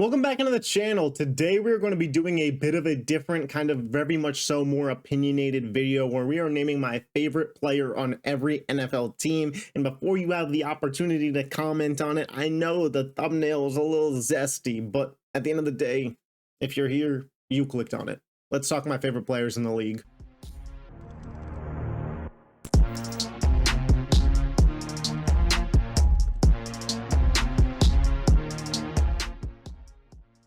Welcome back into the channel. Today we're going to be doing a bit of a different kind of very much so more opinionated video where we are naming my favorite player on every NFL team. And before you have the opportunity to comment on it, I know the thumbnail is a little zesty, but at the end of the day, if you're here, you clicked on it. Let's talk my favorite players in the league.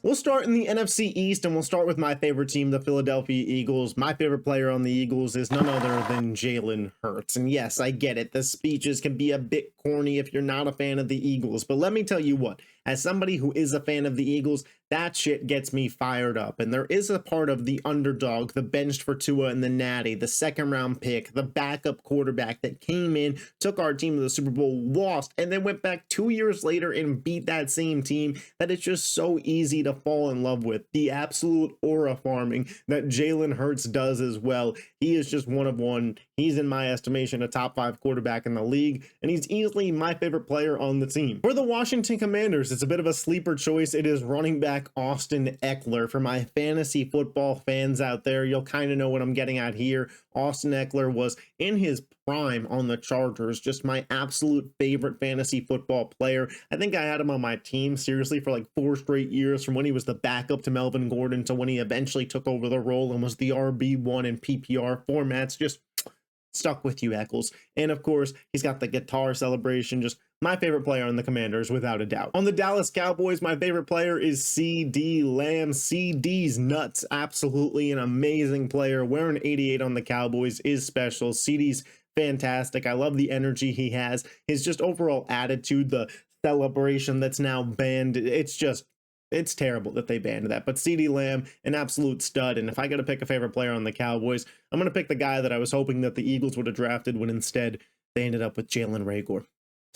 We'll start in the NFC East, and we'll start with my favorite team, the Philadelphia Eagles. My favorite player on the Eagles is none other than Jalen Hurts. And yes, I get it. The speeches can be a bit corny if you're not a fan of the Eagles. But let me tell you what, as somebody who is a fan of the Eagles, that shit gets me fired up. And there is a part of the underdog, the benched for Tua and the Natty, the second round pick, the backup quarterback that came in, took our team to the Super Bowl, lost, and then went back 2 years later and beat that same team, that it's just so easy to fall in love with. The absolute aura farming that Jalen Hurts does as well. He is just one of one. He's, in my estimation, a top 5 quarterback in the league, and he's easily my favorite player on the team. For the Washington Commanders, it's a bit of a sleeper choice. It is running back Austin Ekeler. For my fantasy football fans out there, you'll kind of know what I'm getting at here. Austin Ekeler was in his prime on the Chargers, just my absolute favorite fantasy football player. I think I had him on my team seriously for like 4 straight years, from when he was the backup to Melvin Gordon to when he eventually took over the role and was the RB1 in PPR formats. Just stuck with you, Eccles. And of course, he's got the guitar celebration. Just my favorite player on the Commanders, without a doubt. On the Dallas Cowboys, my favorite player is CeeDee Lamb. CeeDee's nuts. Absolutely an amazing player. Wearing 88 on the Cowboys is special. CeeDee's fantastic. I love the energy he has. His just overall attitude, the celebration that's now banned. It's terrible that they banned that. But CeeDee Lamb, an absolute stud. And if I got to pick a favorite player on the Cowboys, I'm going to pick the guy that I was hoping that the Eagles would have drafted, when instead they ended up with Jalen Reagor.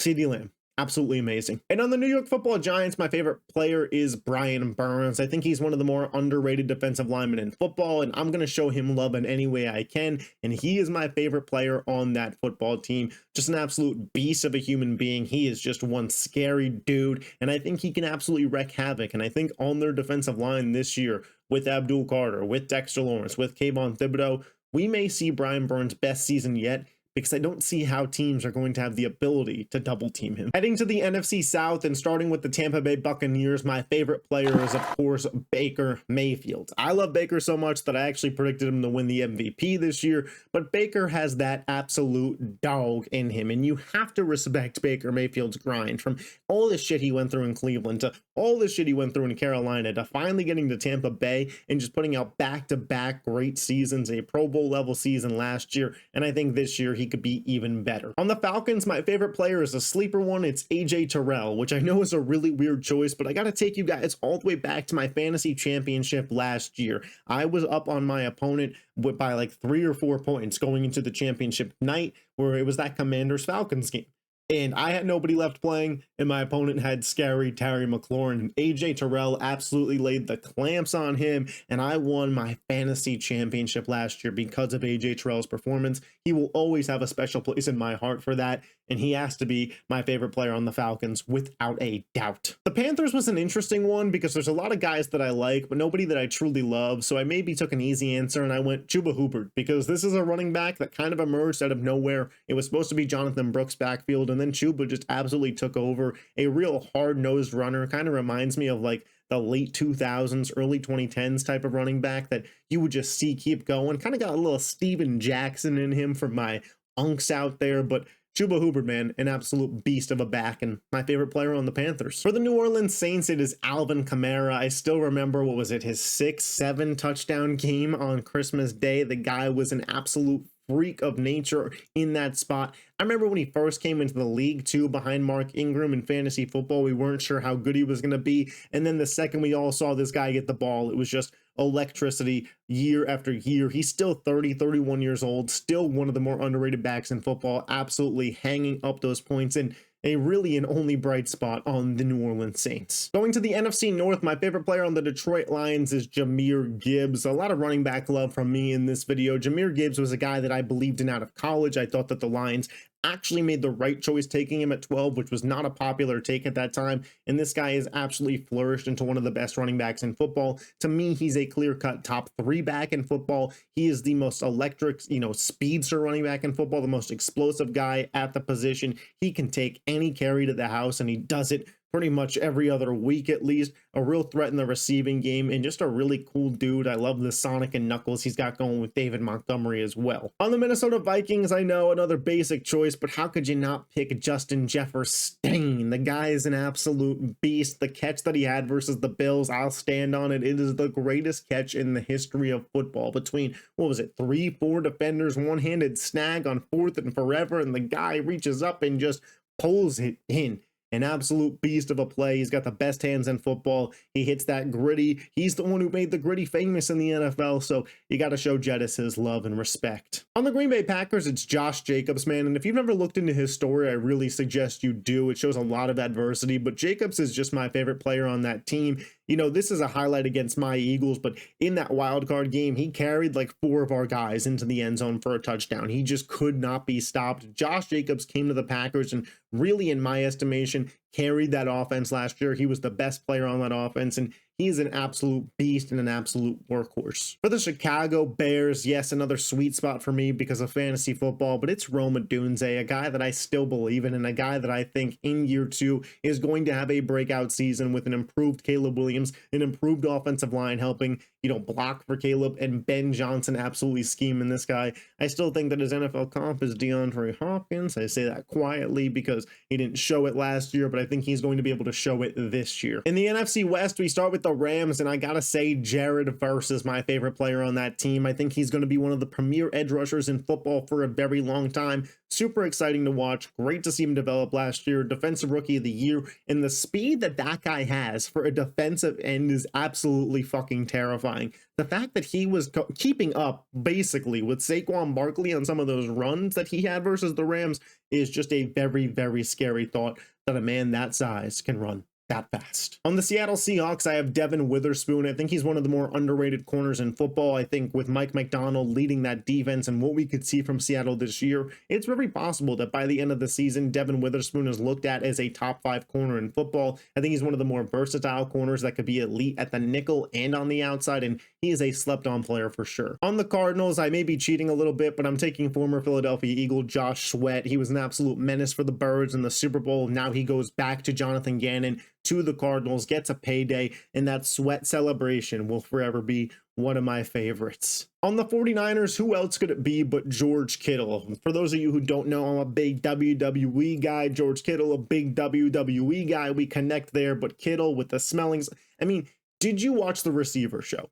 CeeDee Lamb, absolutely amazing. And on the New York Football Giants, my favorite player is Brian Burns. I think he's one of the more underrated defensive linemen in football, and I'm going to show him love in any way I can. And he is my favorite player on that football team. Just an absolute beast of a human being. He is just one scary dude, and I think he can absolutely wreak havoc. And I think on their defensive line this year, with Abdul Carter, with Dexter Lawrence, with Kayvon Thibodeau, we may see Brian Burns' best season yet, because I don't see how teams are going to have the ability to double team him. Heading to the NFC South and starting with the Tampa Bay Buccaneers, my favorite player is, of course, Baker Mayfield. I love Baker so much that I actually predicted him to win the MVP this year, but Baker has that absolute dog in him, and you have to respect Baker Mayfield's grind. From all the shit he went through in Cleveland to all the shit he went through in Carolina to finally getting to Tampa Bay and just putting out back-to-back great seasons, a Pro Bowl level season last year, and I think this year he could be even better. On the Falcons, my favorite player is a sleeper one. It's AJ Terrell, which I know is a really weird choice, but I got to take you guys all the way back to my fantasy championship last year. I was up on my opponent by like 3 or 4 points going into the championship night, where it was that Commanders Falcons game. And I had nobody left playing, and my opponent had scary Terry McLaurin. And AJ Terrell absolutely laid the clamps on him, and I won my fantasy championship last year because of AJ Terrell's performance. He will always have a special place in my heart for that, and he has to be my favorite player on the Falcons without a doubt. The Panthers was an interesting one because there's a lot of guys that I like, but nobody that I truly love, so I maybe took an easy answer and I went Chuba Hubbard, because this is a running back that kind of emerged out of nowhere. It was supposed to be Jonathan Brooks' backfield, and then Chuba just absolutely took over. A real hard-nosed runner, kind of reminds me of like the late 2000s, early 2010s type of running back that you would just see keep going. Kind of got a little Steven Jackson in him for my unks out there, but Chuba Hubbard, man, an absolute beast of a back, and my favorite player on the Panthers. For the New Orleans Saints, it is Alvin Kamara. I still remember, what was it, his 6-7 touchdown game on Christmas Day. The guy was an absolute freak of nature in that spot. I remember when he first came into the league too, behind Mark Ingram in fantasy football, we weren't sure how good he was going to be. And then the second we all saw this guy get the ball, it was just electricity year after year. He's still 30, 31 years old, still one of the more underrated backs in football, absolutely hanging up those points, and a really and only bright spot on the New Orleans Saints. Going to the NFC North, my favorite player on the Detroit Lions is Jahmyr Gibbs. A lot of running back love from me in this video. Jahmyr Gibbs was a guy that I believed in out of college. I thought that the Lions actually made the right choice taking him at 12, which was not a popular take at that time. And this guy has absolutely flourished into one of the best running backs in football. To me, he's a clear-cut top 3 back in football. He is the most electric, speedster running back in football, the most explosive guy at the position. He can take any carry to the house, and he does it pretty much every other week at least. A real threat in the receiving game, and just a really cool dude. I love the Sonic and Knuckles he's got going with David Montgomery as well. On the Minnesota Vikings, I know another basic choice, but how could you not pick Justin Jefferson? The guy is an absolute beast. The catch that he had versus the Bills, I'll stand on it. It is the greatest catch in the history of football. Between, 3-4 defenders, one-handed snag on 4th and forever, and the guy reaches up and just pulls it in. An absolute beast of a play. He's got the best hands in football. He hits that gritty. He's the one who made the gritty famous in the NFL, so you got to show Jettis his love and respect. On the Green Bay Packers, it's Josh Jacobs, man, and if you've never looked into his story, I really suggest you do. It shows a lot of adversity, but Jacobs is just my favorite player on that team. This is a highlight against my Eagles, but in that wild card game, he carried like 4 of our guys into the end zone for a touchdown. He just could not be stopped. Josh Jacobs came to the Packers and really, in my estimation, carried that offense last year. He was the best player on that offense, and he's an absolute beast and an absolute workhorse. For the Chicago Bears, yes, another sweet spot for me because of fantasy football, but it's Rome Odunze, a guy that I still believe in, and a guy that I think in year 2 is going to have a breakout season with an improved Caleb Williams, an improved offensive line helping, block for Caleb, and Ben Johnson absolutely scheming this guy. I still think that his NFL comp is DeAndre Hopkins. I say that quietly because he didn't show it last year, but I think he's going to be able to show it this year. In the NFC West, we start with the Rams, and I gotta say Jared Verse is my favorite player on that team. I think he's going to be one of the premier edge rushers in football for a very long time. Super exciting to watch. Great to see him develop last year. Defensive Rookie of the Year, and the speed that guy has for a defensive end is absolutely fucking terrifying. The fact that he was keeping up basically with Saquon Barkley on some of those runs that he had versus the Rams is just a very, very scary thought that a man that size can run that fast. On the Seattle Seahawks, I have Devin Witherspoon. I think he's one of the more underrated corners in football. I think with Mike McDonald leading that defense and what we could see from Seattle this year, it's very possible that by the end of the season, Devin Witherspoon is looked at as a top 5 corner in football. I think he's one of the more versatile corners that could be elite at the nickel and on the outside, and he is a slept-on player for sure. On the Cardinals, I may be cheating a little bit, but I'm taking former Philadelphia Eagle Josh Sweat. He was an absolute menace for the Birds in the Super Bowl. Now he goes back to Jonathan Gannon, to the Cardinals, gets a payday, and that Sweat celebration will forever be one of my favorites. On the 49ers, who else could it be but George Kittle? For those of you who don't know, I'm a big WWE guy. George Kittle, a big WWE guy. We connect there, but Kittle with the smellings. I mean, did you watch the Receiver Show?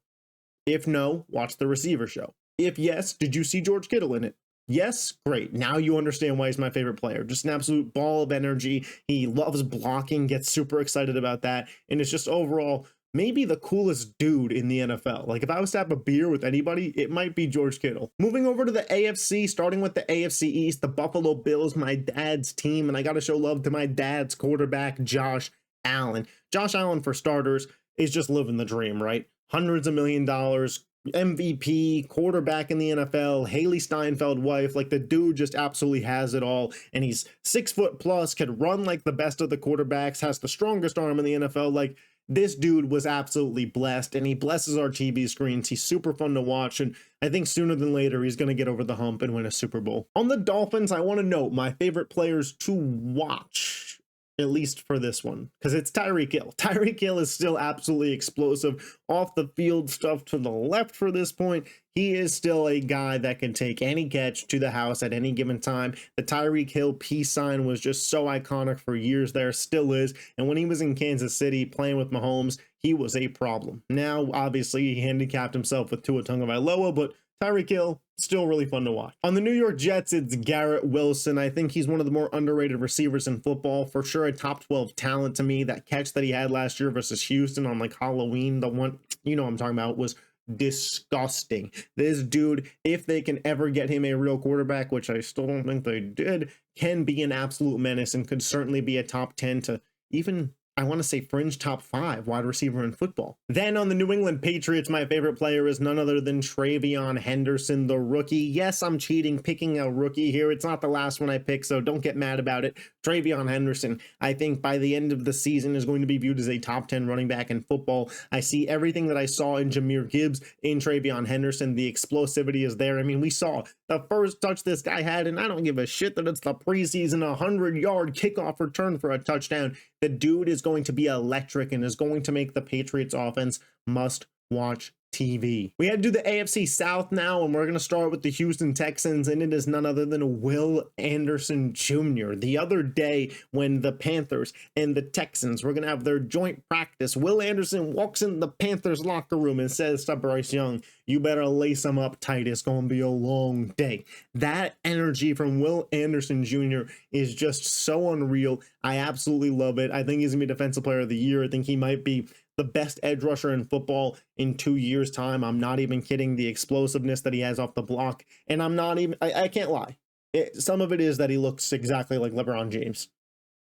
If no, watch the Receiver Show. If yes, did you see George Kittle in it? Yes, great. Now you understand why he's my favorite player. Just an absolute ball of energy. He loves blocking, gets super excited about that, and it's just overall maybe the coolest dude in the NFL. Like if I was to have a beer with anybody, it might be George Kittle. Moving over to the AFC, starting with the AFC East, the Buffalo Bills, my dad's team, and I got to show love to my dad's quarterback, Josh Allen. Josh Allen, for starters, is just living the dream, right? Hundreds of $1 million, MVP, quarterback in the NFL, Haley Steinfeld wife, like the dude just absolutely has it all, and he's 6 foot plus, can run like the best of the quarterbacks, has the strongest arm in the NFL. Like this dude was absolutely blessed, and he blesses our TV screens. He's super fun to watch, and I think sooner than later he's going to get over the hump and win a Super Bowl. On the Dolphins, I want to note my favorite players to watch, at least for this one, because it's Tyreek Hill. Tyreek Hill is still absolutely explosive. Off the field stuff to the left for this point, he is still a guy that can take any catch to the house at any given time. The Tyreek Hill peace sign was just so iconic for years there, still is. And when he was in Kansas City playing with Mahomes, he was a problem. Now, obviously, he handicapped himself with Tua Tagovailoa, but Tyreek Hill, still really fun to watch. On the New York Jets, it's Garrett Wilson. I think he's one of the more underrated receivers in football. For sure, a top 12 talent to me. That catch that he had last year versus Houston on like Halloween, the one, I'm talking about, was disgusting. This dude, if they can ever get him a real quarterback, which I still don't think they did, can be an absolute menace and could certainly be a top 10 to even I want to say fringe top 5 wide receiver in football. Then on the New England Patriots, my favorite player is none other than TreVeyon Henderson, the rookie. Yes, I'm cheating picking a rookie here. It's not the last one I picked, so don't get mad about it. TreVeyon Henderson, I think by the end of the season is going to be viewed as a top 10 running back in football. I see everything that I saw in Jahmyr Gibbs in TreVeyon Henderson. The explosivity is there. I mean, we saw the first touch this guy had, and I don't give a shit that it's the preseason 100-yard kickoff return for a touchdown. The dude is going to be electric and is going to make the Patriots offense must watch TV. We head to the AFC South now, and we're going to start with the Houston Texans, and it is none other than Will Anderson Jr. The other day, when the Panthers and the Texans were going to have their joint practice, Will Anderson walks in the Panthers locker room and says to Bryce Young, "You better lace him up tight. It's going to be a long day." That energy from Will Anderson Jr. is just so unreal. I absolutely love it. I think he's going to be Defensive Player of the Year. I think he might be the best edge rusher in football in 2 years' time. I'm not even kidding. The explosiveness that he has off the block. And I'm not even, I can't lie. Some of it is that he looks exactly like LeBron James.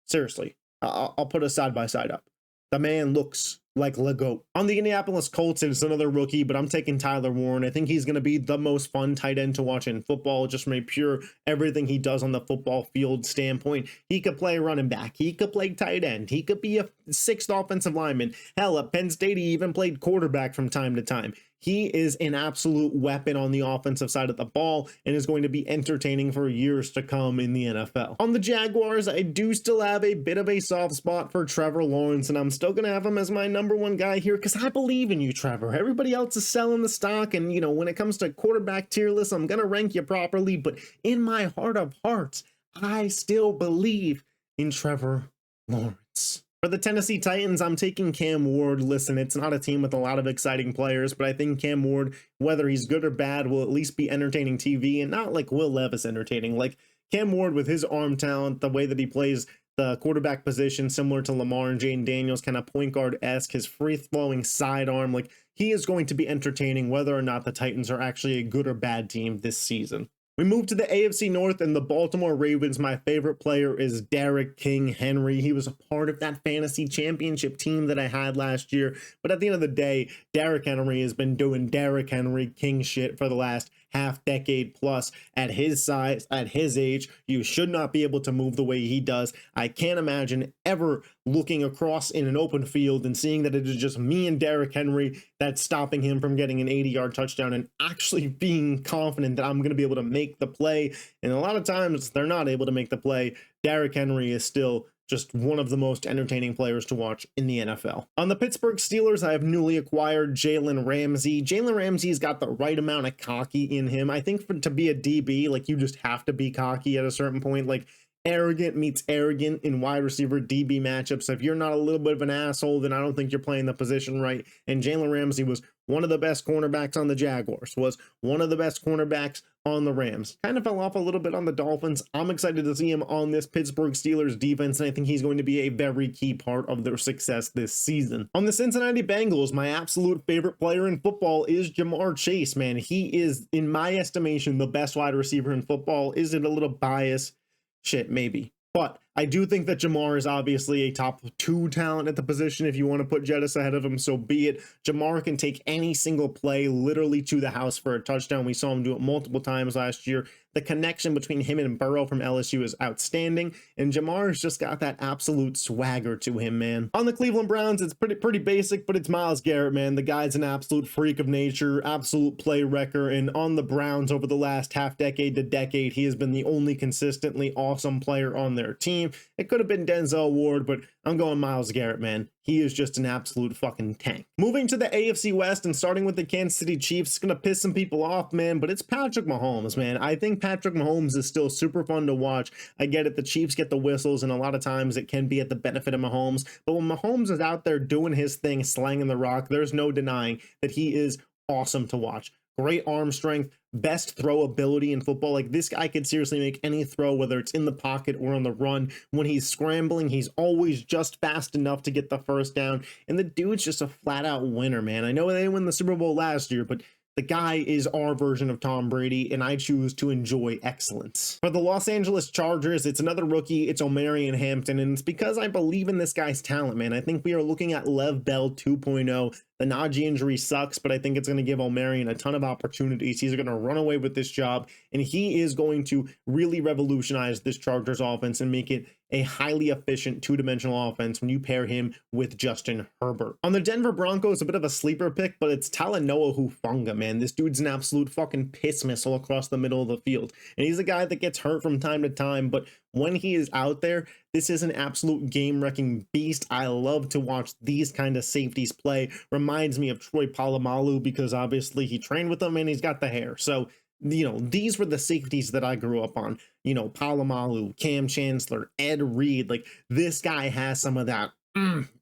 Seriously. I'll put a side by side up. The man looks like Lego. On the Indianapolis Colts, it's another rookie, but I'm taking Tyler Warren. I think he's going to be the most fun tight end to watch in football, just from a pure everything he does on the football field standpoint. He could play running back. He could play tight end. He could be a 6th offensive lineman. Hell, at Penn State, he even played quarterback from time to time. He is an absolute weapon on the offensive side of the ball and is going to be entertaining for years to come in the NFL. On the Jaguars, I do still have a bit of a soft spot for Trevor Lawrence, and I'm still going to have him as my number 1 guy here because I believe in you, Trevor. Everybody else is selling the stock, and, you know, when it comes to quarterback tier list, I'm going to rank you properly, but in my heart of hearts, I still believe in Trevor Lawrence. For the Tennessee Titans, I'm taking Cam Ward. Listen, it's not a team with a lot of exciting players, but I think Cam Ward, whether he's good or bad, will at least be entertaining TV, and not like Will Levis entertaining. Like Cam Ward with his arm talent, the way that he plays the quarterback position, similar to Lamar and Jayden Daniels, kind of point guard-esque, his free-flowing sidearm, like he is going to be entertaining whether or not the Titans are actually a good or bad team this season. We move to the AFC North and the Baltimore Ravens. My favorite player is Derrick King Henry. He was a part of that fantasy championship team that I had last year. But at the end of the day, Derrick Henry has been doing Derrick Henry King shit for the last half decade plus. At his size, at his age, you should not be able to move the way he does. I can't imagine ever looking across in an open field and seeing that it is just me and Derrick Henry that's stopping him from getting an 80-yard touchdown and actually being confident that I'm going to be able to make the play. And a lot of times they're not able to make the play. Derrick Henry is still just one of the most entertaining players to watch in the NFL. On the Pittsburgh Steelers, I have newly acquired Jalen Ramsey. Jalen Ramsey's got the right amount of cocky in him. I think to be a DB, like you just have to be cocky at a certain point. Like arrogant meets arrogant in wide receiver DB matchups. If you're not a little bit of an asshole, then I don't think you're playing the position right. And Jalen Ramsey was one of the best cornerbacks on the Jaguars, was one of the best cornerbacks on the Rams. Kind of fell off a little bit on the Dolphins. I'm excited to see him on this Pittsburgh Steelers defense, and I think he's going to be a very key part of their success this season. On the Cincinnati Bengals, my absolute favorite player in football is Ja'Marr Chase, man. He is, in my estimation, the best wide receiver in football. Is it a little biased? Shit, maybe. But I do think that Ja'Marr is obviously a top 2 talent at the position. If you want to put Jettis ahead of him, so be it. Ja'Marr can take any single play literally to the house for a touchdown. We saw him do it multiple times last year. The connection between him and Burrow from LSU is outstanding, and Ja'Marr's just got that absolute swagger to him, man. On the Cleveland Browns, it's pretty basic, but it's Myles Garrett, man. The guy's an absolute freak of nature, absolute play wrecker, and on the Browns over the last half decade to decade, he has been the only consistently awesome player on their team. It could have been Denzel Ward, but I'm going Myles Garrett, man. He is just an absolute fucking tank. Moving to the AFC West and starting with the Kansas City Chiefs, it's going to piss some people off, man, but it's Patrick Mahomes, man. I think Patrick Mahomes is still super fun to watch. I get it. The Chiefs get the whistles, and a lot of times it can be at the benefit of Mahomes. But when Mahomes is out there doing his thing, slanging the rock, there's no denying that he is awesome to watch. Great arm strength, best throw ability in football. Like, this guy could seriously make any throw, whether it's in the pocket or on the run. When he's scrambling, he's always just fast enough to get the first down. And the dude's just a flat out winner, man. I know they didn't win the Super Bowl last year, but The guy is our version of Tom Brady, and I choose to enjoy excellence. For the Los Angeles Chargers, it's another rookie. It's Omarion Hampton, and it's because I believe in this guy's talent, man. I think we are looking at Lev Bell 2.0. The Najee injury sucks, but I think it's going to give Omarion a ton of opportunities. He's going to run away with this job, and he is going to really revolutionize this Chargers offense and make it a highly efficient two-dimensional offense when you pair him with Justin Herbert. On the Denver Broncos, a bit of a sleeper pick, but it's Talanoa Hufanga, man. This dude's an absolute fucking piss missile across the middle of the field. And he's a guy that gets hurt from time to time, but when he is out there, this is an absolute game-wrecking beast. I love to watch these kind of safeties play. Reminds me of Troy Polamalu because obviously he trained with him and he's got the hair. So, you know, these were the safeties that I grew up on. You know, Polamalu, Cam Chancellor, Ed Reed. Like, this guy has some of that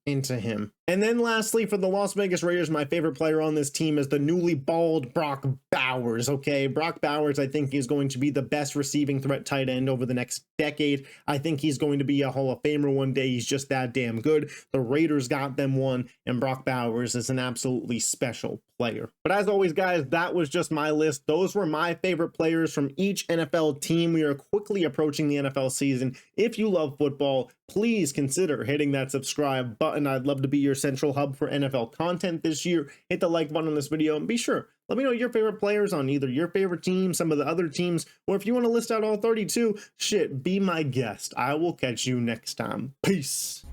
into him. And then lastly, for the Las Vegas Raiders, my favorite player on this team is the newly bald Brock Bowers, okay? Brock Bowers, I think, is going to be the best receiving threat tight end over the next decade. I think he's going to be a Hall of Famer one day. He's just that damn good. The Raiders got them one, and Brock Bowers is an absolutely special player. But as always, guys, that was just my list. Those were my favorite players from each NFL team. We are quickly approaching the NFL season. If you love football, please consider hitting that subscribe button. I'd love to be your central hub for NFL content this year. Hit the like button on this video and be sure, let me know your favorite players on either your favorite team, some of the other teams, or if you want to list out all 32, shit, be my guest. I will catch you next time. Peace.